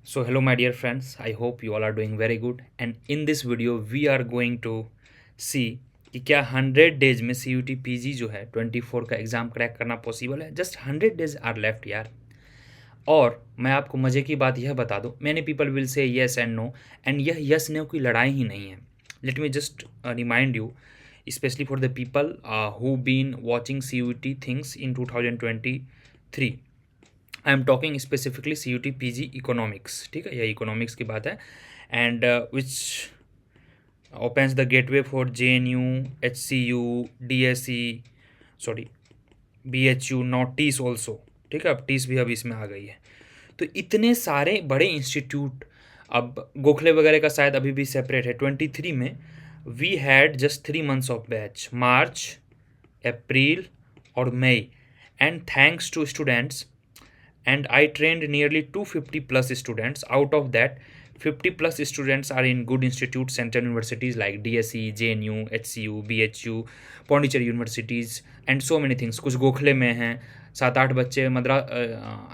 So hello my dear friends, I hope you all are doing very good and in this video we are going to see कि क्या 100 days में सी U T P जी जो है 24 का exam crack करना possible है। Just 100 days are left यार। और मैं आपको मज़े की बात यह बता दूं, many people will say yes and no, and यह यस नो की लड़ाई ही नहीं है। Let me just remind you, specially for the people who been watching C U T things in 2023। I am talking specifically C U T P G economics, ठीक है, यह economics की बात है। And which opens the gateway for JNU, HCU, DSE, sorry BHU, not TISS also, ठीक है, अब टीस भी अब इसमें आ गई है। तो इतने सारे बड़े इंस्टीट्यूट, अब गोखले वगैरह का शायद अभी भी सेपरेट है। 23 में we had just 3 months of batch, March, April और मई, and thanks to students and I trained nearly 250 plus students. Out of that, 50 plus students are in good institutes, central universities like DSE, JNU, HCU, BHU, Pondicherry universities, and so many things. कुछ गोखले में हैं, 7-8 बच्चे Madras,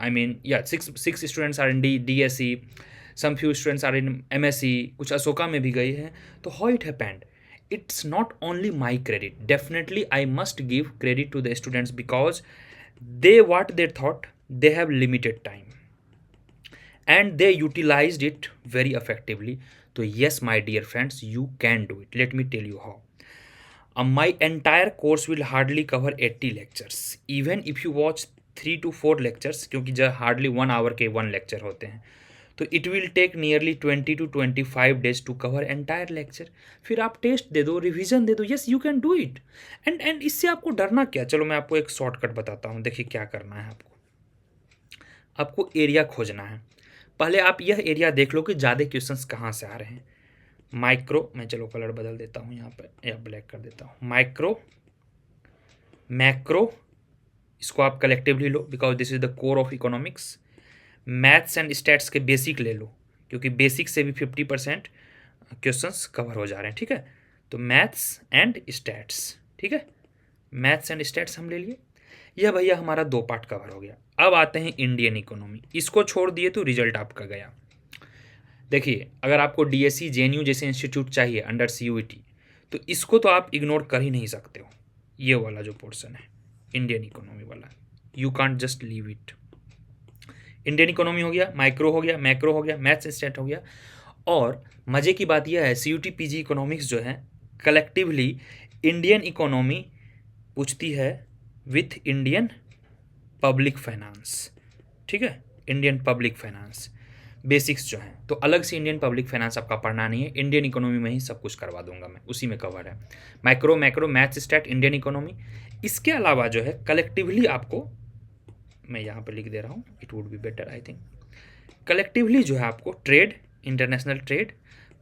I mean yeah, six students are in DSE, some few students are in MSc, कुछ अशोका में भी गए हैं। तो how it happened? It's not only my credit. Definitely I must give credit to the students because what they thought, they have limited time and they utilized it very effectively. So yes my dear friends, you can do it. Let me tell you how. My entire course will hardly cover 80 lectures, even if you watch 3 to 4 lectures, क्योंकि जब hardly 1 our के 1 lecture होते हैं, तो it will take nearly 20 to 25 days to cover entire lecture. फिर आप test दे दो, रिवीजन दे दो, yes you can do it. And इससे आपको डरना क्या। चलो मैं आपको एक शॉर्टकट बताता हूँ। देखिए क्या करना है आपको एरिया खोजना है। पहले आप यह एरिया देख लो कि ज़्यादा क्वेश्चंस कहाँ से आ रहे हैं। माइक्रो, मैं चलो कलर बदल देता हूँ यहाँ पर, या ब्लैक कर देता हूँ। माइक्रो, मैक्रो, इसको आप collectively low because this is the core of economics. Maths and stats के बेसिक ले लो, क्योंकि बेसिक से भी 50% क्वेश्चंस कवर हो जा रहे हैं, ठीक है। तो मैथ्स एंड स्टैट्स, ठीक है, मैथ्स एंड स्टैट्स हम ले लिए। यह भैया हमारा 2 पार्ट कवर हो गया। अब आते हैं इंडियन इकोनॉमी। इसको छोड़ दिए तो रिजल्ट आपका गया। देखिए अगर आपको DSE, JNU जैसे इंस्टीट्यूट चाहिए अंडर CUET, तो इसको तो आप इग्नोर कर ही नहीं सकते हो। ये वाला जो पोर्शन है इंडियन इकोनॉमी वाला, you can't just leave it. Indian economy हो गया, माइक्रो हो गया, मैक्रो हो गया, मैथ्स स्टैट हो गया। और मज़े की बात यह है, CUET PG इकोनॉमिक्स जो है कलेक्टिवली इंडियन इकोनॉमी पूछती है विथ इंडियन पब्लिक फाइनेंस, ठीक है, इंडियन पब्लिक फाइनेंस बेसिक्स जो हैं। तो अलग से इंडियन पब्लिक फाइनेंस आपका पढ़ना नहीं है, इंडियन इकोनॉमी में ही सब कुछ करवा दूंगा मैं, उसी में कवर है। Micro, macro, maths stat, Indian economy. इसके अलावा जो है कलेक्टिवली आपको, मैं यहाँ पर लिख दे रहा हूँ, it would be better I think. Collectively जो है आपको trade, international trade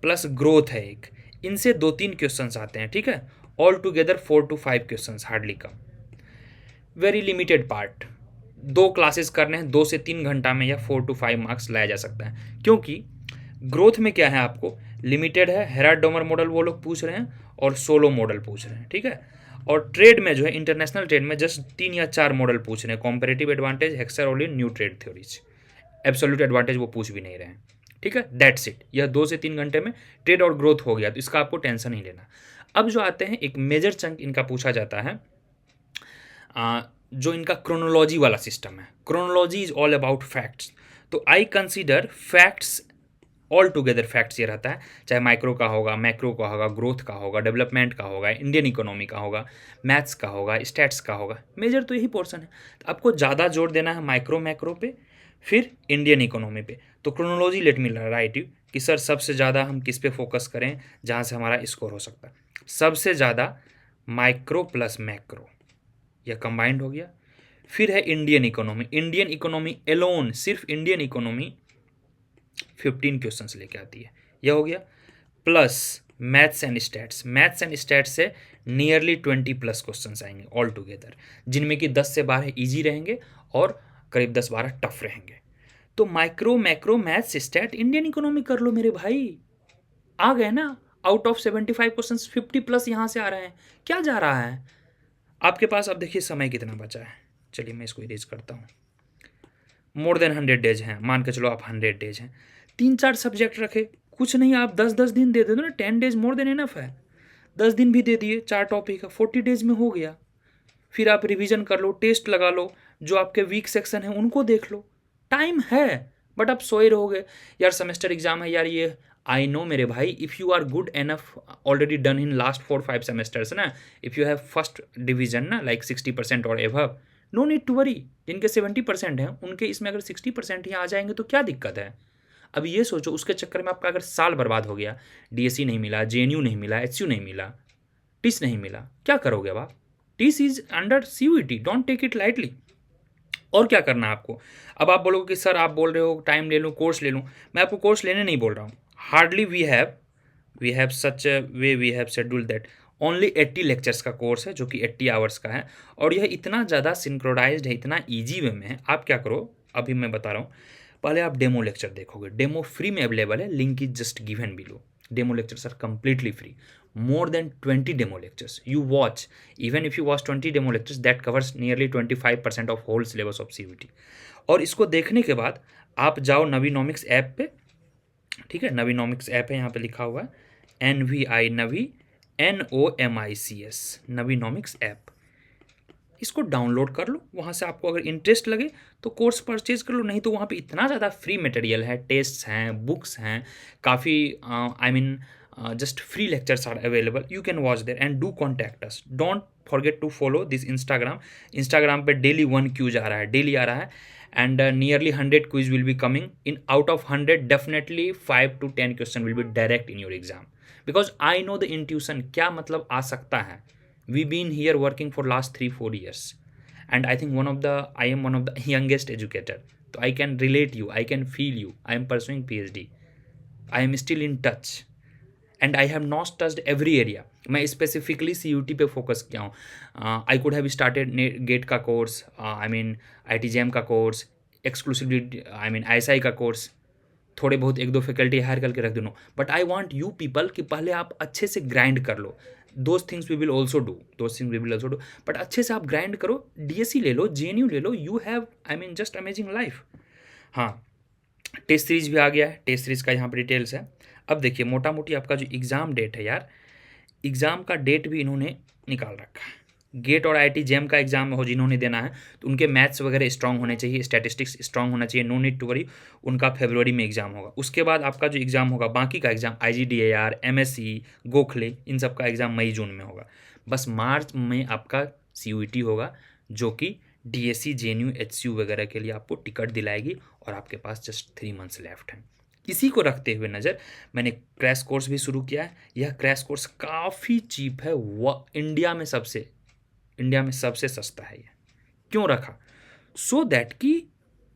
plus growth है एक, इनसे 2-3 क्वेश्चंस आते हैं, ठीक है। All together 4 to 5 questions, hardly come, very limited part. 2 classes करने हैं, 2 से 3 घंटा में या 4 to 5 मार्क्स लाया जा सकता है। क्योंकि ग्रोथ में क्या है, आपको लिमिटेड है, हेराल्ड डोमर मॉडल वो लोग पूछ रहे हैं और सोलो मॉडल पूछ रहे हैं, ठीक है। और ट्रेड में जो है, इंटरनेशनल ट्रेड में जस्ट 3 या 4 मॉडल पूछ रहे हैं, comparative advantage, Heckscher Ohlin, new trade theories. Absolute advantage वो पूछ भी नहीं रहे हैं, ठीक है। That's it. यह 2 से 3 घंटे में ट्रेड और ग्रोथ हो गया, तो इसका आपको टेंशन नहीं लेना। अब जो आते हैं, एक मेजर चंक इनका पूछा जाता है, जो इनका क्रोनोलॉजी वाला सिस्टम है। Chronology is all about facts. तो I consider facts all together. Facts ये रहता है, चाहे माइक्रो का होगा, मैक्रो का होगा, ग्रोथ का होगा, डेवलपमेंट का होगा, इंडियन इकोनॉमी का होगा, मैथ्स का होगा, स्टैट्स का होगा। मेजर तो यही पोर्शन है। तो आपको ज़्यादा जोर देना है माइक्रो, मैक्रो पे, फिर इंडियन इकोनॉमी पे। तो chronology let me right you कि सर सबसे ज़्यादा हम किस पे फोकस करें जहाँ से हमारा स्कोर हो सकता है। सबसे ज़्यादा माइक्रो प्लस मैक्रो, यह कंबाइंड हो गया। फिर है Indian economy. Indian economy alone, सिर्फ इंडियन इकोनॉमी 15 क्वेश्चंस लेके आती है, यह हो गया। Plus maths and stats, maths and stats से नियरली 20 प्लस क्वेश्चंस आएंगे ऑल टुगेदर, जिनमें कि 10 से 12 ईजी रहेंगे और करीब 10-12 टफ रहेंगे। तो micro, macro, maths, stat, Indian economy कर लो मेरे भाई, आ गए ना। आउट ऑफ 75 क्वेश्चंस 50 प्लस यहाँ से आ रहे हैं, क्या जा रहा है आपके पास। अब देखिए समय कितना बचा है, चलिए मैं इसको इरेज करता हूँ। मोर देन 100 डेज हैं, मान के चलो आप 100 डेज हैं, 3-4 सब्जेक्ट रखे, कुछ नहीं आप 10-10 दिन दे दो ना, 10 डेज मोर देन इनफ है। 10 दिन भी दे दिए, 4 टॉपिक का 40 डेज में हो गया। फिर आप रिवीजन कर लो, टेस्ट लगा लो, जो आपके वीक सेक्शन है उनको देख लो, टाइम है। बट आप सोए रहोगे यार, सेमेस्टर एग्जाम है यार, ये आई नो मेरे भाई, if you are good enough already done in last 4-5 semesters ना, if you have first division ना लाइक 60% और एवव, नो नीड टू वरी। जिनके 70% हैं उनके इसमें अगर 60% ही आ जाएंगे तो क्या दिक्कत है। अब ये सोचो, उसके चक्कर में आपका अगर साल बर्बाद हो गया, डीएससी नहीं मिला, जेएनयू नहीं मिला, एचयू नहीं मिला, टिस नहीं मिला, क्या करोगे अब आप। This is under CUET, don't take it lightly. और क्या करना है आपको। अब आप बोलोगे कि सर आप बोल रहे हो टाइम ले लूँ, कोर्स ले लूँ, मैं आपको कोर्स लेने नहीं बोल रहा हूँ। Hardly we have such way we have schedule that only 80 lectures का कोर्स है, जो कि 80 आवर्स का है, और यह इतना ज़्यादा सिंक्रोनाइज्ड है, इतना ईजी वे में है। आप क्या करो, अभी मैं बता रहा हूँ, पहले आप डेमो लेक्चर देखोगे, डेमो फ्री में अवेलेबल है, link is just given below. Demo lectures are completely free, more than 20 demo lectures you watch. Even if you watch 20 demo lectures, that covers nearly 25% of whole syllabus of CUET. और इसको देखने के बाद आप जाओ नवीनॉमिक्स app पे, ठीक है, नवीनॉमिक्स ऐप है, यहाँ पे लिखा हुआ है NVI नवी NOMICS नवीनॉमिक्स ऐप, इसको डाउनलोड कर लो। वहाँ से आपको अगर इंटरेस्ट लगे तो कोर्स परचेज कर लो, नहीं तो वहाँ पे इतना ज़्यादा फ्री मटेरियल है, टेस्ट्स हैं, बुक्स हैं, काफ़ी I mean just free lectures are available, you can watch there and do contact us. Don't forget to follow this Instagram पे डेली 1 क्यूज आ रहा है, डेली आ रहा है, and nearly 100 quiz will be coming in, out of 100 definitely 5 to 10 question will be direct in your exam, because I know the intuition क्या मतलब आ सकता है। We've been here working for last 3-4 years, and I think I am one of the youngest educator, so I can relate you, I can feel you. I am pursuing PhD, I am still in touch, and I have not touched every area. मैं specifically CUT पे focus किया हूँ। I could have started GATE का course, I mean ITJM का course, exclusively I mean ISI का course, थोड़े बहुत 1-2 faculty hire करके रख दूँ, but I want you people कि पहले आप अच्छे से ग्राइंड कर लो। Those things we will also do, but अच्छे से आप ग्राइंड करो, DSC ले लो, JNU ले लो, you have I mean just amazing life. हाँ, टेस्ट सीरीज भी आ गया है, टेस्ट सीरीज का यहाँ पर डिटेल्स है। अब देखिए मोटा मोटी आपका जो एग्ज़ाम डेट है यार, एग्ज़ाम का डेट भी इन्होंने निकाल रखा है। गेट और IIT-JEM का एग्जाम हो जिन्होंने देना है, तो उनके मैथ्स वगैरह स्ट्रांग होने चाहिए, स्टैटिस्टिक्स स्ट्रांग होना चाहिए, नो नीड टू वरी, उनका फरवरी में एग्जाम होगा। उसके बाद आपका जो एग्ज़ाम होगा, बाकी का एग्ज़ाम IGDAR, MSc, गोखले, इन सब का एग्ज़ाम मई जून में होगा। बस मार्च में आपका CUET होगा, जो कि DSC, JNU, HCU वगैरह के लिए आपको टिकट दिलाएगी, और आपके पास जस्ट 3 मंथ्स लेफ्ट हैं। इसी को रखते हुए नज़र मैंने क्रैश कोर्स भी शुरू किया है। यह क्रैश कोर्स काफ़ी चीप है, वह इंडिया में सबसे सस्ता है। ये क्यों रखा, सो दैट कि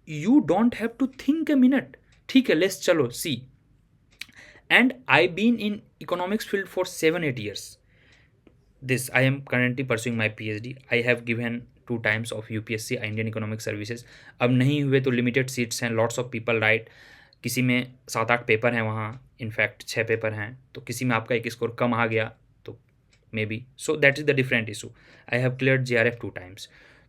you don't have to think a minute. ठीक है, लेट्स चलो see, and I been in economics field for 7-8 years. This I am currently pursuing my PhD. I have given 2 times of UPSC, Indian Economic Services. अब नहीं हुए तो limited seats हैं, lots of people right, किसी में 7-8 paper हैं, वहाँ in fact 6 paper हैं, तो किसी में आपका एक स्कोर कम आ गया तो maybe, so that is the different issue. I have cleared JRF 2 times.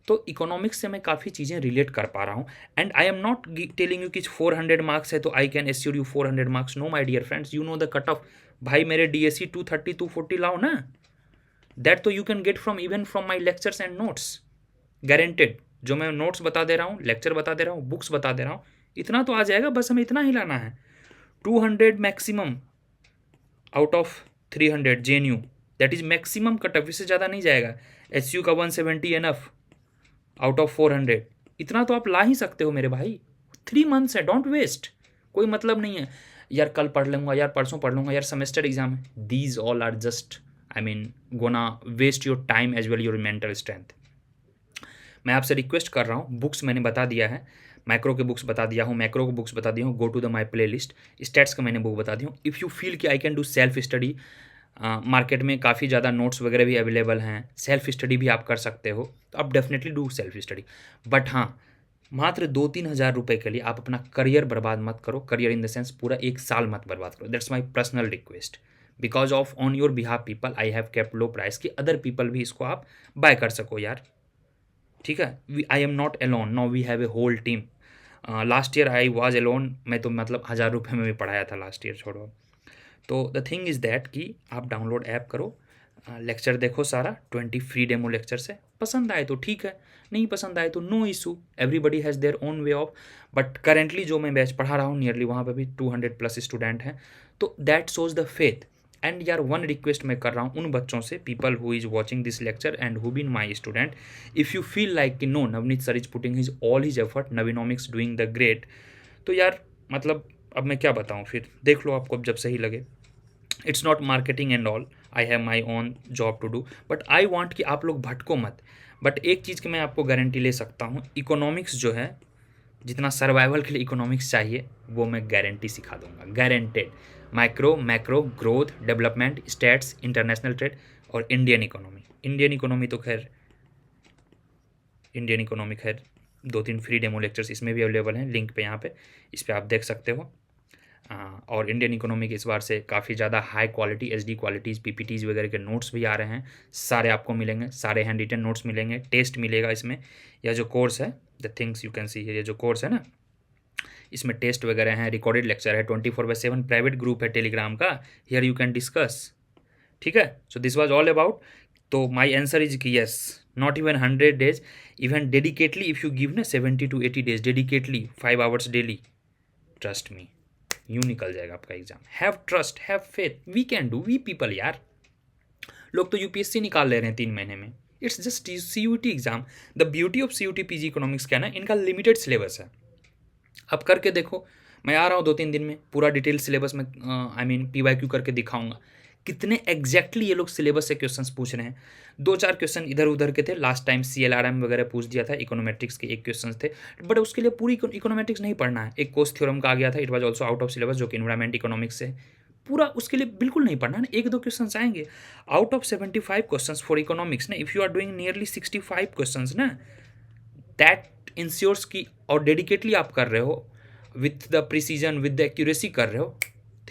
तो इकोनॉमिक्स से मैं काफ़ी चीज़ें रिलेट कर पा रहा हूँ, and I am not telling you कि 400 मार्क्स है तो I can assure you 400 marks. No my dear friends, you know the cut off. भाई मेरे DSC 230-240 लाओ ना, दैट तो you can get from even from my lectures and notes, guaranteed. जो मैं नोट्स बता दे रहा हूँ, लेक्चर बता दे रहा हूँ, बुक्स बता दे रहा हूँ, इतना तो आ जाएगा, बस हमें इतना ही लाना है। 200 maximum out of 300 JNU, that is maximum cut off, इससे ज़्यादा नहीं जाएगा। HCU का 170 एनफ आउट ऑफ 400, इतना तो आप ला ही सकते हो मेरे भाई। 3 months है, डोंट वेस्ट, कोई मतलब नहीं है यार कल पढ़ लूँगा, यार परसों पढ़ लूँगा, यार सेमेस्टर एग्जाम है। These all are just I mean gonna waste your time as well your mental strength. मैं आपसे रिक्वेस्ट कर रहा हूँ, बुक्स मैंने बता दिया है, माइक्रो के बुक्स बता दिया हूँ, मैक्रो के बुक्स बता दिया हूँ, go to the my playlist. Stats का मैंने बुक बता दिया हूँ। इफ़ यू फील कि I can do self study, market में काफ़ी ज़्यादा नोट्स वगैरह भी अवेलेबल हैं, सेल्फ स्टडी भी आप कर सकते हो, तो आप definitely do self study. But हाँ, मात्र 2-3 हज़ार रुपये के लिए आप अपना करियर बर्बाद मत करो, करियर इन द सेंस पूरा 1 साल मत बर्बाद करो। That's my personal request, because of on your behalf people I have kept low price कि अदर पीपल भी इसको आप बाय कर सको यार। ठीक है, I am not alone, now we have a whole team. Last year I was alone, मैं तो मतलब 1000 रुपये में भी पढ़ाया था लास्ट ईयर, छोड़ो। तो द थिंग इज़ दैट कि आप डाउनलोड ऐप करो, लेक्चर देखो सारा 20 फ्री डेमो लेक्चर्स है, पसंद आए तो ठीक है, नहीं पसंद आए तो no issue, everybody has their own way of. But currently जो मैं बैच पढ़ा रहा हूँ नियरली वहाँ पे भी 200 प्लस स्टूडेंट हैं, तो that shows the faith. And यार वन रिक्वेस्ट मैं कर रहा हूँ उन बच्चों से, people who is watching this lecture and who been my student, if you feel like कि no Navneet sir is putting his all his effort, Navinomics doing the great, तो यार मतलब अब मैं क्या बताऊँ, फिर देख लो आपको अब जब सही लगे। It's not marketing and all, I have my own job to do, but I want कि आप लोग भटको मत। बट एक चीज़ की मैं आपको गारंटी ले सकता हूँ, इकोनॉमिक्स जो है, जितना सर्वाइवल के लिए इकोनॉमिक्स चाहिए वो मैं गारंटी सिखा दूंगा, guaranteed. Micro macro growth development stats international trade और इंडियन इकोनॉमी। इंडियन इकोनॉमी तो खैर, इंडियन इकोनॉमी खैर 2-3 फ्री डेमो लेक्चर्स इसमें भी अवेलेबल हैं, लिंक पे यहाँ पे, इस पर आप देख सकते हो। और इंडियन इकोनॉमी के इस बार से काफ़ी ज़्यादा high quality HD qualities PPTs वगैरह के नोट्स भी आ रहे हैं, सारे आपको मिलेंगे, सारे हैंड रिटन नोट्स मिलेंगे, टेस्ट मिलेगा इसमें। यह जो कोर्स है, the things you can see, ये जो कोर्स है ना, इसमें टेस्ट वगैरह हैं, रिकॉर्डेड लेक्चर है, 24/7 प्राइवेट ग्रुप है टेलीग्राम का, हियर यू कैन डिस्कस, ठीक है। So this was all about. तो माई आंसर इज कि yes, not even 100 days, even dedicatedly if you give ना 70 to 80 days dedicatedly 5 hours daily, trust me यूँ निकल जाएगा आपका exam. Have trust, have faith, we can do, we people यार। लोग तो यूपीएससी निकाल ले रहे हैं 3 महीने में, it's just CUET exam. The beauty of CUET PG economics क्या है ना, इनका लिमिटेड सिलेबस है, अब करके देखो। मैं आ रहा हूँ 2-3 दिन में, पूरा डिटेल सिलेबस में आई मीन PYQ करके दिखाऊंगा कितने एग्जैक्टली ये लोग सिलेबस से क्वेश्चंस पूछ रहे हैं। 2-4 क्वेश्चन इधर उधर के थे, लास्ट टाइम CLRM वगैरह पूछ दिया था, इकोनोमेट्रिक्स के एक क्वेश्चन थे, बट उसके लिए पूरी इकोनोमेट्रिक्स नहीं पढ़ना है। एक कोस्ट थ्योरम का आ गया था, it was also out of syllabus, जो कि इन्वायरमेंट इकोनॉमिक्स से, पूरा उसके लिए बिल्कुल नहीं पढ़ना है ना। 1-2 क्वेश्चन आएंगे out of 75 question for economics ना, if you are doing nearly 65 question ना, दैट इंश्योर्स की, और डेडिकेटली आप कर रहे हो, with the precision with the accuracy कर रहे हो,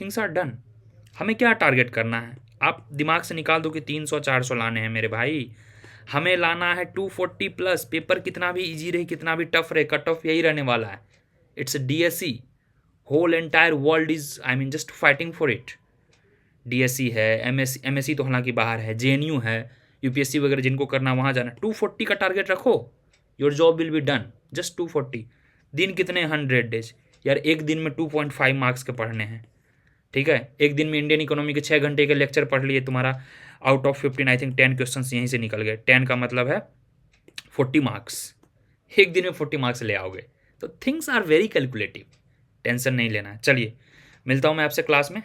थिंग्स आर डन। हमें क्या टारगेट करना है, आप दिमाग से निकाल दो कि 300-400 लाने हैं मेरे भाई, हमें लाना है 240 प्लस। पेपर कितना भी इजी रहे, कितना भी टफ रहे, कट ऑफ यही रहने वाला है। It's DSE, whole entire world is I mean just fighting for it. DSE है, MSc तो हालांकि बाहर है, JNU है, UPSC वगैरह जिनको करना वहाँ जाना। 240 का टारगेट रखो, your job will be done, just 240। दिन कितने, 100 डेज यार, एक दिन में 2.5 मार्क्स के पढ़ने हैं, ठीक है। एक दिन में इंडियन इकोनॉमी के 6 घंटे के लेक्चर पढ़ लिए, तुम्हारा out of 15 I think 10 question यहीं से निकल गए। 10 का मतलब है 40 मार्क्स, एक दिन में 40 मार्क्स ले आओगे, तो things are very calculative, tension नहीं लेना है। चलिए मिलता हूँ मैं आपसे क्लास में,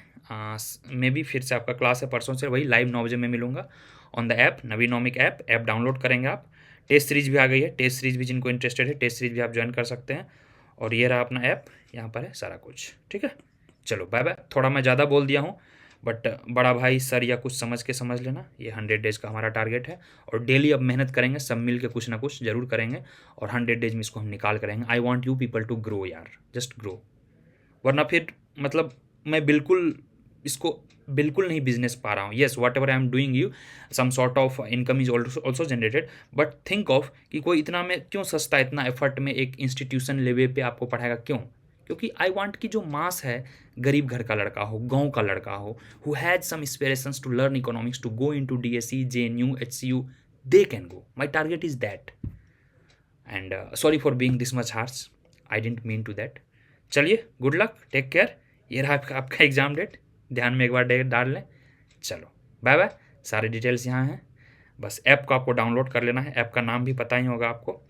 मे बी फिर से आपका क्लास है परसों से, वही लाइव 9 बजे में मिलूंगा on the app, Navinomic app download करेंगे आप। टेस्ट सीरीज भी आ गई है, टेस्ट सीरीज भी जिनको इंटरेस्टेड है, टेस्ट सीरीज भी आप ज्वाइन कर सकते हैं। और ये रहा अपना ऐप, यहाँ पर है सारा कुछ, ठीक है। चलो बाय बाय, थोड़ा मैं ज़्यादा बोल दिया हूँ, बट बड़ा भाई सर या कुछ समझ के समझ लेना, ये 100 डेज का हमारा टारगेट है, और डेली अब मेहनत करेंगे, सब मिल के कुछ ना कुछ जरूर करेंगे, और 100 डेज में इसको हम निकाल करेंगे। I want you people to grow यार, जस्ट ग्रो, वरना फिर मतलब मैं बिल्कुल इसको बिल्कुल नहीं बिजनेस पा रहा हूँ। Yes, whatever I am doing you, some sort of income is also generated, but think of कि कोई इतना में क्यों सस्ता, इतना एफर्ट में एक इंस्टीट्यूशन लेवल पे आपको पढ़ाएगा, क्यों? क्योंकि आई वांट कि जो मास है, गरीब घर का लड़का हो, गांव का लड़का हो, who has some inspirations to learn economics, to go into DSE, JNU, HCU, they can go. My target is that, and sorry for being this much harsh, I didn't mean to that. चलिए, good luck, take care. ये रहा आपका exam date, ध्यान में एक बार date डाल लें। चलो बाय बाय, सारे डिटेल्स यहाँ हैं, बस ऐप को आपको डाउनलोड कर लेना है। ऐप का नाम भी पता ही होगा आपको,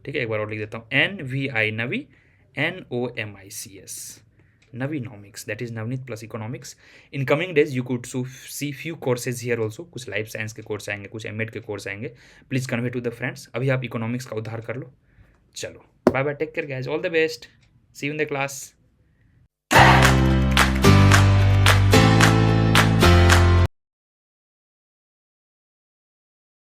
ठीक है। एक बार और लिख देता हूँ, NVI Navi, NOMICS, Navinomics, that is Navneet plus economics. In coming days you could see few courses here also, कुछ लाइफ साइंस के कोर्स आएंगे, कुछ MEd के कोर्स आएंगे, please convey to the friends. अभी आप इकोनॉमिक्स का उद्धार कर लो। चलो bye bye, take care guys, all the best, see you in the class.